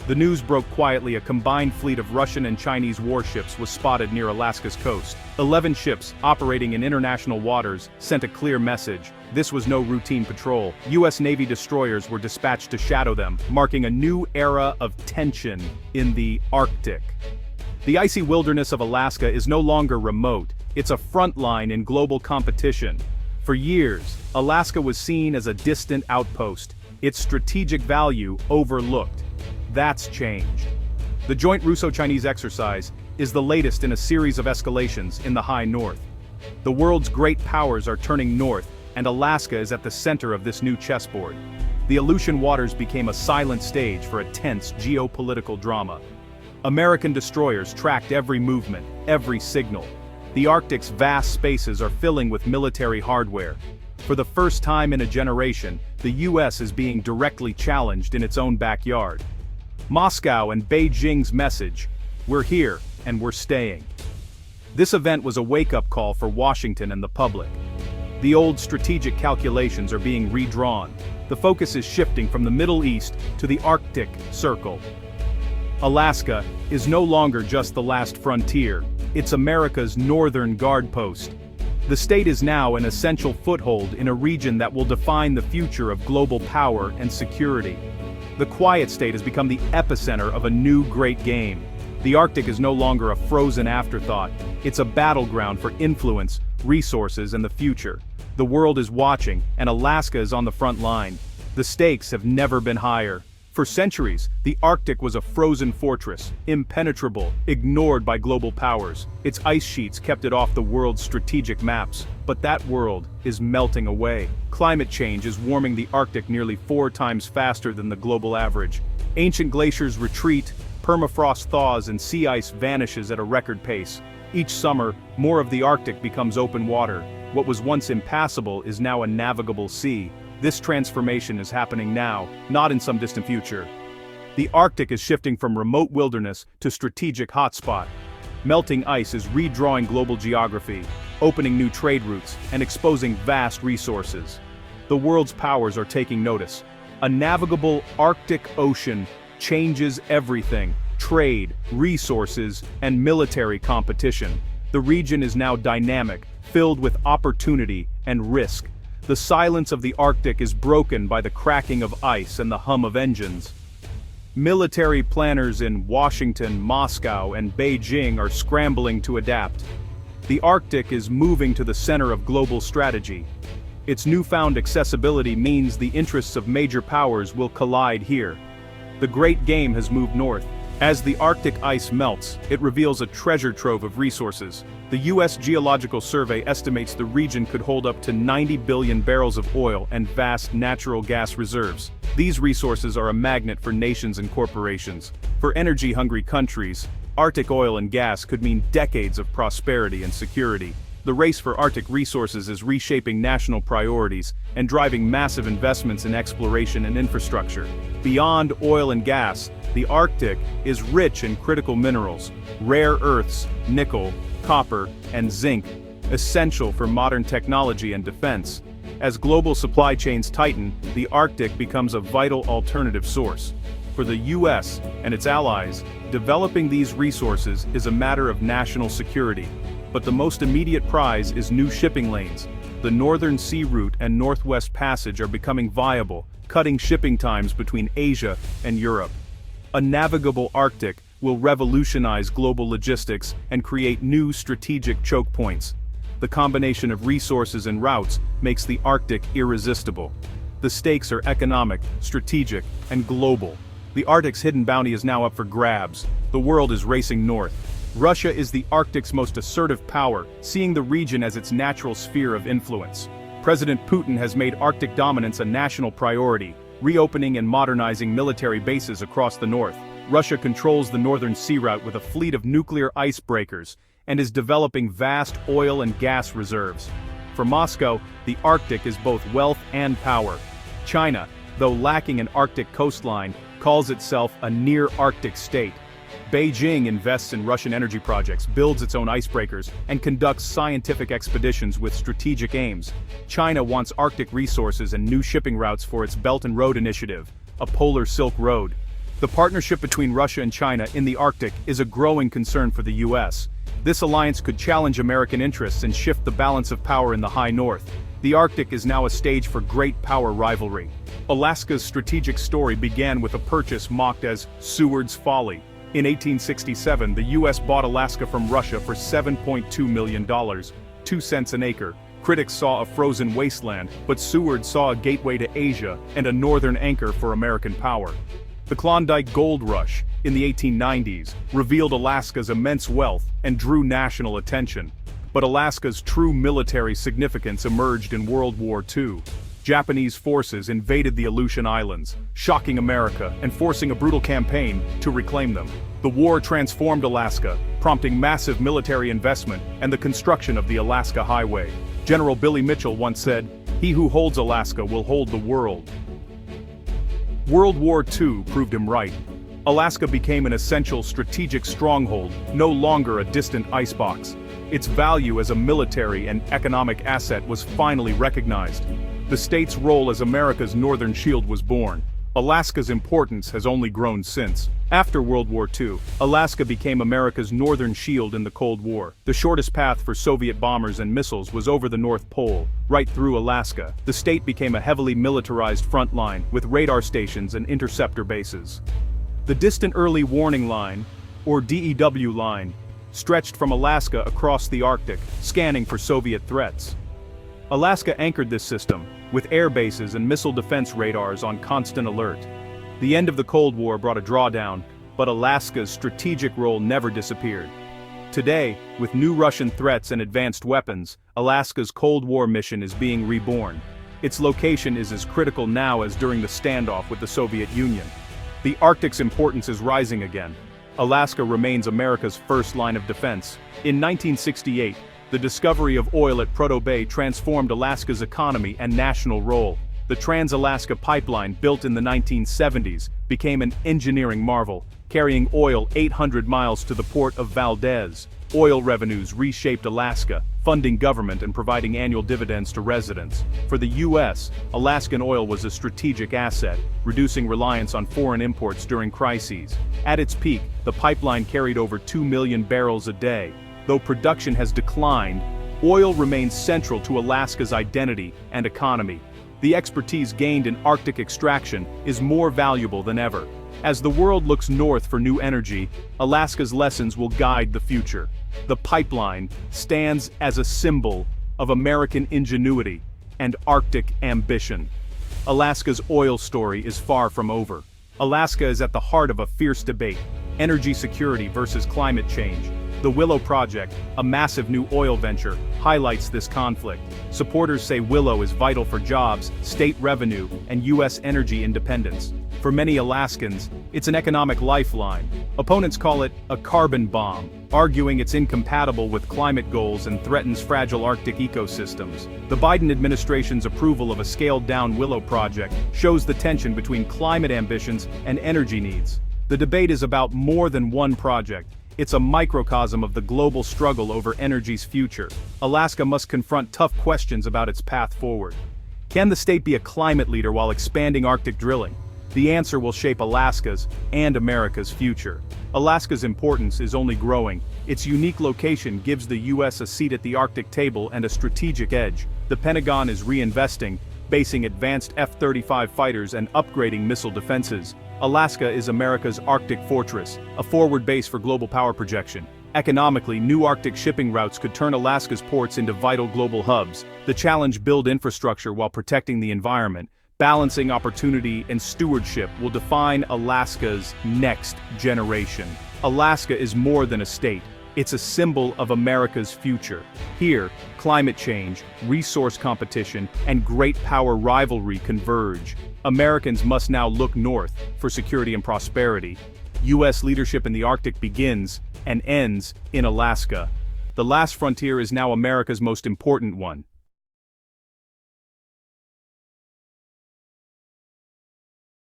The news broke quietly. A combined fleet of Russian and Chinese warships was spotted near Alaska's coast. 11 ships, operating in international waters, sent a clear message. This was no routine patrol. U.S. Navy destroyers were dispatched to shadow them, marking a new era of tension in the Arctic. The icy wilderness of Alaska is no longer remote. It's a front line in global competition. For years, Alaska was seen as a distant outpost, its strategic value overlooked. That's changed. The joint Russo-Chinese exercise is the latest in a series of escalations in the high north. The world's great powers are turning north, and Alaska is at the center of this new chessboard. The Aleutian waters became a silent stage for a tense geopolitical drama. American destroyers tracked every movement, every signal. The Arctic's vast spaces are filling with military hardware. For the first time in a generation, the U.S. is being directly challenged in its own backyard. Moscow and Beijing's message: we're here, and we're staying. This event was a wake-up call for Washington and the public. The old strategic calculations are being redrawn. The focus is shifting from the Middle East to the Arctic Circle. Alaska is no longer just the last frontier, it's America's northern guard post. The state is now an essential foothold in a region that will define the future of global power and security. The quiet state has become the epicenter of a new great game. The Arctic is no longer a frozen afterthought, it's a battleground for influence, resources, and the future. The world is watching, and Alaska is on the front line. The stakes have never been higher. For centuries, the Arctic was a frozen fortress, impenetrable, ignored by global powers. Its ice sheets kept it off the world's strategic maps. But that world is melting away. Climate change is warming the Arctic nearly 4 times faster than the global average. Ancient glaciers retreat, permafrost thaws, and sea ice vanishes at a record pace. Each summer, more of the Arctic becomes open water. What was once impassable is now a navigable sea. This transformation is happening now, not in some distant future. The Arctic is shifting from remote wilderness to strategic hotspot. Melting ice is redrawing global geography, opening new trade routes, and exposing vast resources. The world's powers are taking notice. A navigable Arctic Ocean changes everything: trade, resources, and military competition. The region is now dynamic, filled with opportunity and risk. The silence of the Arctic is broken by the cracking of ice and the hum of engines. Military planners in Washington, Moscow, and Beijing are scrambling to adapt. The Arctic is moving to the center of global strategy. Its newfound accessibility means the interests of major powers will collide here. The great game has moved north. As the Arctic ice melts, it reveals a treasure trove of resources. The U.S. Geological Survey estimates the region could hold up to 90 billion barrels of oil and vast natural gas reserves. These resources are a magnet for nations and corporations. For energy-hungry countries, Arctic oil and gas could mean decades of prosperity and security. The race for Arctic resources is reshaping national priorities and driving massive investments in exploration and infrastructure. Beyond oil and gas, the Arctic is rich in critical minerals, rare earths, nickel, copper, and zinc, essential for modern technology and defense. As global supply chains tighten, the Arctic becomes a vital alternative source. For the U.S. and its allies, developing these resources is a matter of national security. But the most immediate prize is new shipping lanes. The Northern Sea Route and Northwest Passage are becoming viable, cutting shipping times between Asia and Europe. A navigable Arctic will revolutionize global logistics and create new strategic choke points. The combination of resources and routes makes the Arctic irresistible. The stakes are economic, strategic, and global. The Arctic's hidden bounty is now up for grabs. The world is racing north. Russia is the Arctic's most assertive power, seeing the region as its natural sphere of influence. President Putin has made Arctic dominance a national priority, reopening and modernizing military bases across the north. Russia controls the northern sea route with a fleet of nuclear icebreakers and is developing vast oil and gas reserves. For Moscow, the Arctic is both wealth and power. China, though lacking an Arctic coastline, calls itself a near-Arctic state. Beijing invests in Russian energy projects, builds its own icebreakers, and conducts scientific expeditions with strategic aims. China wants Arctic resources and new shipping routes for its Belt and Road Initiative, a polar Silk Road. The partnership between Russia and China in the Arctic is a growing concern for the US. This alliance could challenge American interests and shift the balance of power in the high north. The Arctic is now a stage for great power rivalry. Alaska's strategic story began with a purchase mocked as Seward's Folly. In 1867, the US bought Alaska from Russia for $7.2 million, 2 cents an acre. Critics saw a frozen wasteland, but Seward saw a gateway to Asia and a northern anchor for American power. The Klondike Gold Rush, in the 1890s, revealed Alaska's immense wealth and drew national attention. But Alaska's true military significance emerged in World War II. Japanese forces invaded the Aleutian Islands, shocking America and forcing a brutal campaign to reclaim them. The war transformed Alaska, prompting massive military investment and the construction of the Alaska Highway. General Billy Mitchell once said, "He who holds Alaska will hold the world." World War II proved him right. Alaska became an essential strategic stronghold, no longer a distant icebox. Its value as a military and economic asset was finally recognized. The state's role as America's northern shield was born. Alaska's importance has only grown since. After World War II, Alaska became America's northern shield in the Cold War. The shortest path for Soviet bombers and missiles was over the North Pole, right through Alaska. The state became a heavily militarized front line, with radar stations and interceptor bases. The Distant Early Warning Line, or DEW line, stretched from Alaska across the Arctic, scanning for Soviet threats. Alaska anchored this system, with air bases and missile defense radars on constant alert. The end of the Cold War brought a drawdown, but Alaska's strategic role never disappeared. Today, with new Russian threats and advanced weapons, Alaska's Cold War mission is being reborn. Its location is as critical now as during the standoff with the Soviet Union. The Arctic's importance is rising again. Alaska remains America's first line of defense. In 1968, the discovery of oil at Prudhoe Bay transformed Alaska's economy and national role. The Trans-Alaska Pipeline, built in the 1970s, became an engineering marvel, carrying oil 800 miles to the port of Valdez. Oil revenues reshaped Alaska, funding government and providing annual dividends to residents. For the U.S., Alaskan oil was a strategic asset, reducing reliance on foreign imports during crises. At its peak, the pipeline carried over 2 million barrels a day. Though production has declined, oil remains central to Alaska's identity and economy. The expertise gained in Arctic extraction is more valuable than ever. As the world looks north for new energy, Alaska's lessons will guide the future. The pipeline stands as a symbol of American ingenuity and Arctic ambition. Alaska's oil story is far from over. Alaska is at the heart of a fierce debate: energy security versus climate change. The Willow Project, a massive new oil venture, highlights this conflict. Supporters say Willow is vital for jobs, state revenue, and U.S. energy independence. For many Alaskans, it's an economic lifeline. Opponents call it a carbon bomb, arguing it's incompatible with climate goals and threatens fragile Arctic ecosystems. The Biden administration's approval of a scaled-down Willow Project shows the tension between climate ambitions and energy needs. The debate is about more than one project. It's a microcosm of the global struggle over energy's future. Alaska must confront tough questions about its path forward. Can the state be a climate leader while expanding Arctic drilling? The answer will shape Alaska's and America's future. Alaska's importance is only growing. Its unique location gives the U.S. a seat at the Arctic table and a strategic edge. The Pentagon is reinvesting, basing advanced F-35 fighters and upgrading missile defenses. Alaska is America's Arctic fortress, a forward base for global power projection. Economically, new Arctic shipping routes could turn Alaska's ports into vital global hubs. The challenge: build infrastructure while protecting the environment. Balancing opportunity and stewardship will define Alaska's next generation. Alaska is more than a state. It's a symbol of America's future. Here, climate change, resource competition, and great power rivalry converge. Americans must now look north for security and prosperity. U.S. leadership in the Arctic begins and ends in Alaska. The last frontier is now America's most important one.